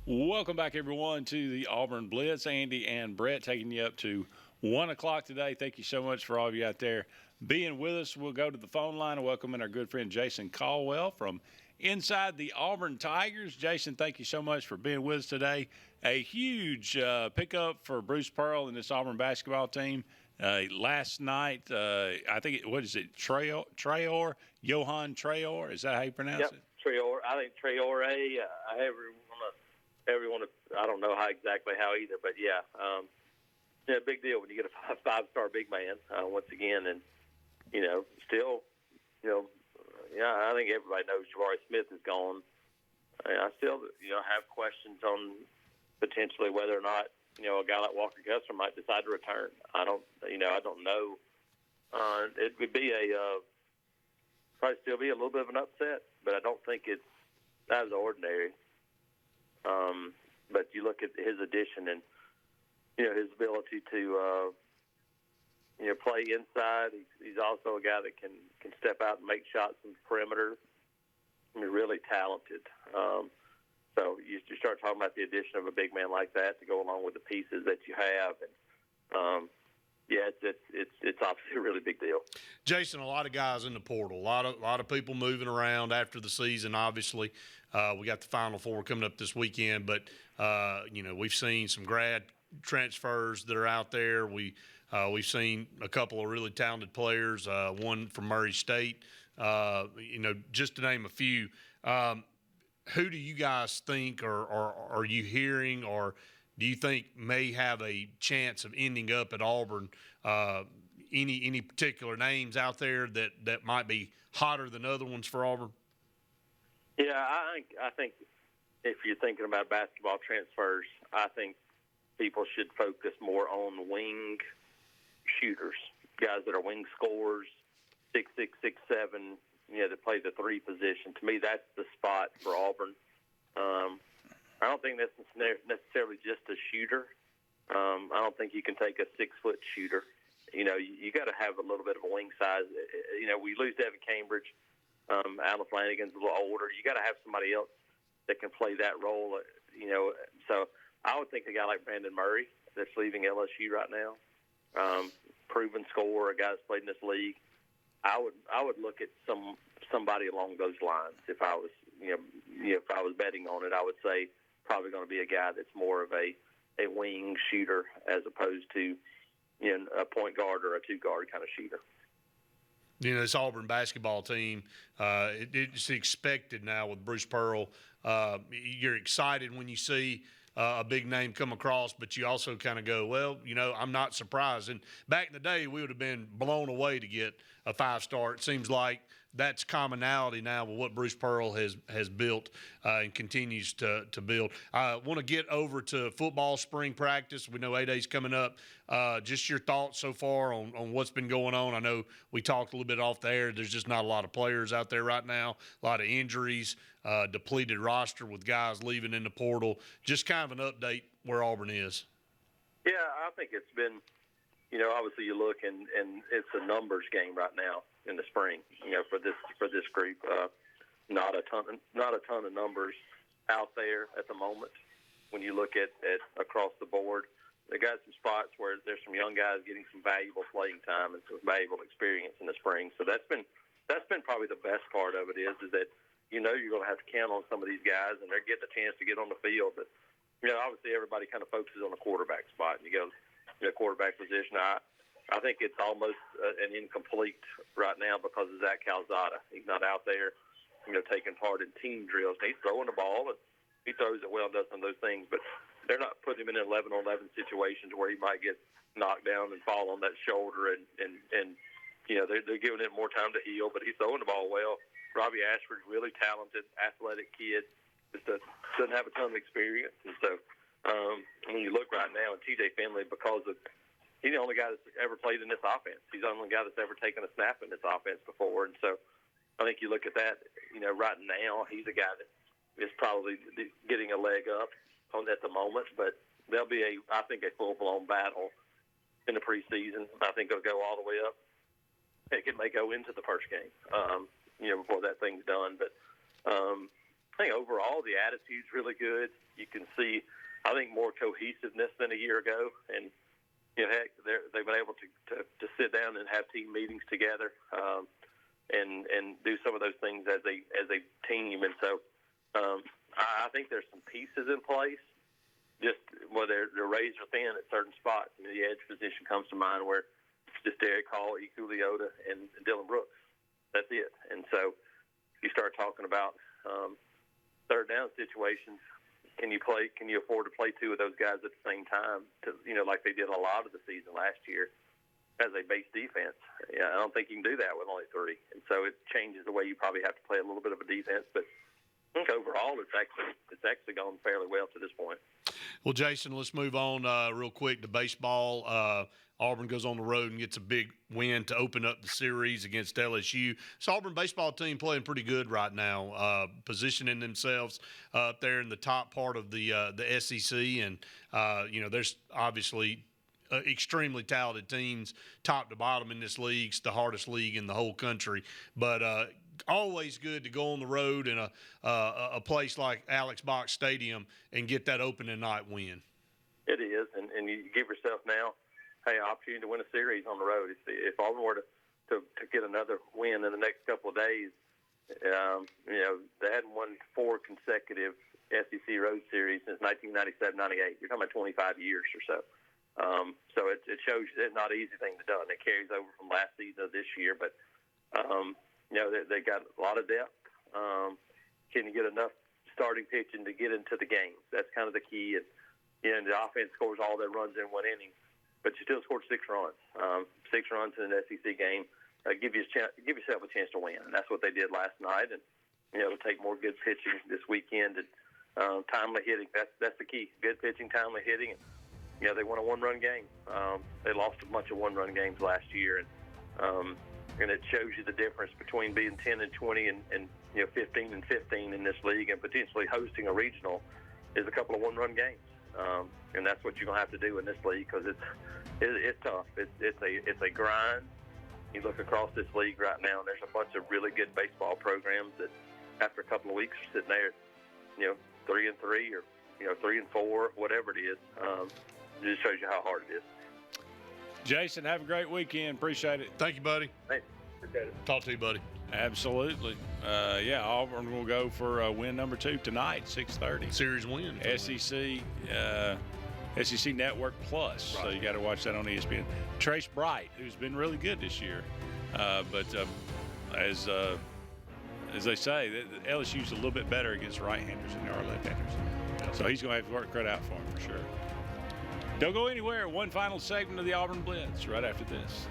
Welcome back, everyone, to the Auburn Blitz. Andy and Brett taking you up to 1 o'clock today. Thank you so much for all of you out there being with us. We'll go to the phone line and welcome in our good friend Jason Caldwell from Inside the Auburn Tigers. Jason, thank you so much for being with us today. A huge pickup for Bruce Pearl and this Auburn basketball team. Last night, I think, what is it, Traore? Johan Traore? Is that how you pronounce it? Traore. I think Traore. Everyone, I don't know how either, but yeah, big deal when you get a five-star big man once again, and I think everybody knows Jabari Smith is gone. I still, have questions on potentially whether or not a guy like Walker Kessler might decide to return. I don't know. It would be probably still be a little bit of an upset, but I don't think it's out of the ordinary. But you look at his addition and, his ability to, play inside. He's also a guy that can step out and make shots from the perimeter. He's really talented. So you start talking about the addition of a big man like that to go along with the pieces that you have. And, it's obviously a really big deal. Jason, a lot of guys in the portal, a lot of people moving around after the season. Obviously, we got the Final Four coming up this weekend, but we've seen some grad transfers that are out there. We've seen a couple of really talented players, one from Murray State, just to name a few. Who do you guys think, or are you hearing, or do you think may have a chance of ending up at Auburn? Any particular names out there that might be hotter than other ones for Auburn? Yeah, I think if you're thinking about basketball transfers, I think people should focus more on wing shooters, guys that are wing scorers, 6'6", 6'7", that play the three position. To me, that's the spot for Auburn. I don't think that's necessarily just a shooter. I don't think you can take a 6-foot shooter. You got to have a little bit of a wing size. We lose Devin Cambridge. Alan Flanagan's a little older. You got to have somebody else that can play that role. So I would think a guy like Brandon Murray that's leaving LSU right now, proven scorer, a guy that's played in this league. I would look at somebody along those lines. If I was if I was betting on it, I would say probably going to be a guy that's more of a wing shooter as opposed to a point guard or a two-guard kind of shooter. This Auburn basketball team, it's expected now with Bruce Pearl. You're excited when you see a big name come across, but you also kind of go, well, I'm not surprised. And back in the day, we would have been blown away to get a five-star. It seems like that's commonality now with what Bruce Pearl has built and continues to build. I want to get over to football spring practice. We know A-Day's coming up. Just your thoughts so far on what's been going on. I know we talked a little bit off the air. There's just not a lot of players out there right now, a lot of injuries, depleted roster with guys leaving in the portal. Just kind of an update where Auburn is. Yeah, I think it's been, obviously you look and it's a numbers game right now in the spring, for this group. Not a ton of numbers out there at the moment. When you look at across the board, they got some spots where there's some young guys getting some valuable playing time and some valuable experience in the spring. So that's been probably the best part of it is that you're going to have to count on some of these guys and they're getting a chance to get on the field. But obviously everybody kind of focuses on the quarterback spot and you go quarterback position. I think it's almost an incomplete right now because of Zach Calzada. He's not out there, taking part in team drills. He's throwing the ball, and he throws it well, does some of those things, but they're not putting him in an 11-on-11 situation to where he might get knocked down and fall on that shoulder, and they're giving him more time to heal, but he's throwing the ball well. Robbie Ashford's really talented, athletic kid, just doesn't have a ton of experience, and so when you look right now, and TJ Finley, because of he's the only guy that's ever played in this offense. He's the only guy that's ever taken a snap in this offense before. And so I think you look at that, right now, he's a guy that is probably getting a leg up at the moment. But there'll be, I think, a full-blown battle in the preseason. I think it'll go all the way up. It may go into the first game, before that thing's done. But I think overall the attitude's really good. You can see, I think, more cohesiveness than a year ago, and heck, they've been able to sit down and have team meetings together, and do some of those things as a team. And so I think there's some pieces in place. Just they're razor thin at certain spots. The edge position comes to mind, where it's just Derek Hall, Iku Leota, and Dylan Brooks. That's it. And so you start talking about third down situations. Can you afford to play two of those guys at the same time? Like they did a lot of the season last year as a base defense. I don't think you can do that with only three. And so it changes the way you probably have to play a little bit of a defense. But I think overall it's actually gone fairly well to this point. Well, Jason, let's move on real quick to baseball. Auburn goes on the road and gets a big win to open up the series against LSU. This Auburn baseball team playing pretty good right now, positioning themselves up there in the top part of the SEC. And, there's obviously extremely talented teams top to bottom in this league. It's the hardest league in the whole country. But always good to go on the road in a place like Alex Box Stadium and get that opening night win. It is, and you give yourself now an opportunity to win a series on the road. If Auburn were to get another win in the next couple of days, they hadn't won 4 consecutive SEC road series since 1997-98. You're talking about 25 years or so. So it shows you it's not an easy thing to do. And it carries over from last season to this year. But, they got a lot of depth. Can you get enough starting pitching to get into the games? That's kind of the key. And the offense scores all their runs in one inning, but you still scored 6 runs. 6 runs in an SEC game. Give yourself a chance to win. And that's what they did last night. And, it'll take more good pitching this weekend and timely hitting. That's the key. Good pitching, timely hitting. And, they won a 1-run game. They lost a bunch of 1-run games last year. And it shows you the difference between being 10-20 and 15-15 in this league, and potentially hosting a regional is a couple of 1-run games. And that's what you're gonna have to do in this league, because it's tough. It's a grind. You look across this league right now, and there's a bunch of really good baseball programs that, after a couple of weeks, are sitting there, 3-3 or 3-4, whatever it is. It just shows you how hard it is. Jason, have a great weekend. Appreciate it. Thank you, buddy. Thanks. Appreciate it. Talk to you, buddy. Absolutely. Auburn will go for win number 2 tonight, 6:30. Series win. SEC Network Plus. Right. So you got to watch that on ESPN. Trace Bright, who's been really good this year, but as they say, LSU's a little bit better against right-handers than they are left-handers. So he's going to have to work cut out for him for sure. Don't go anywhere. One final segment of the Auburn Blitz right after this.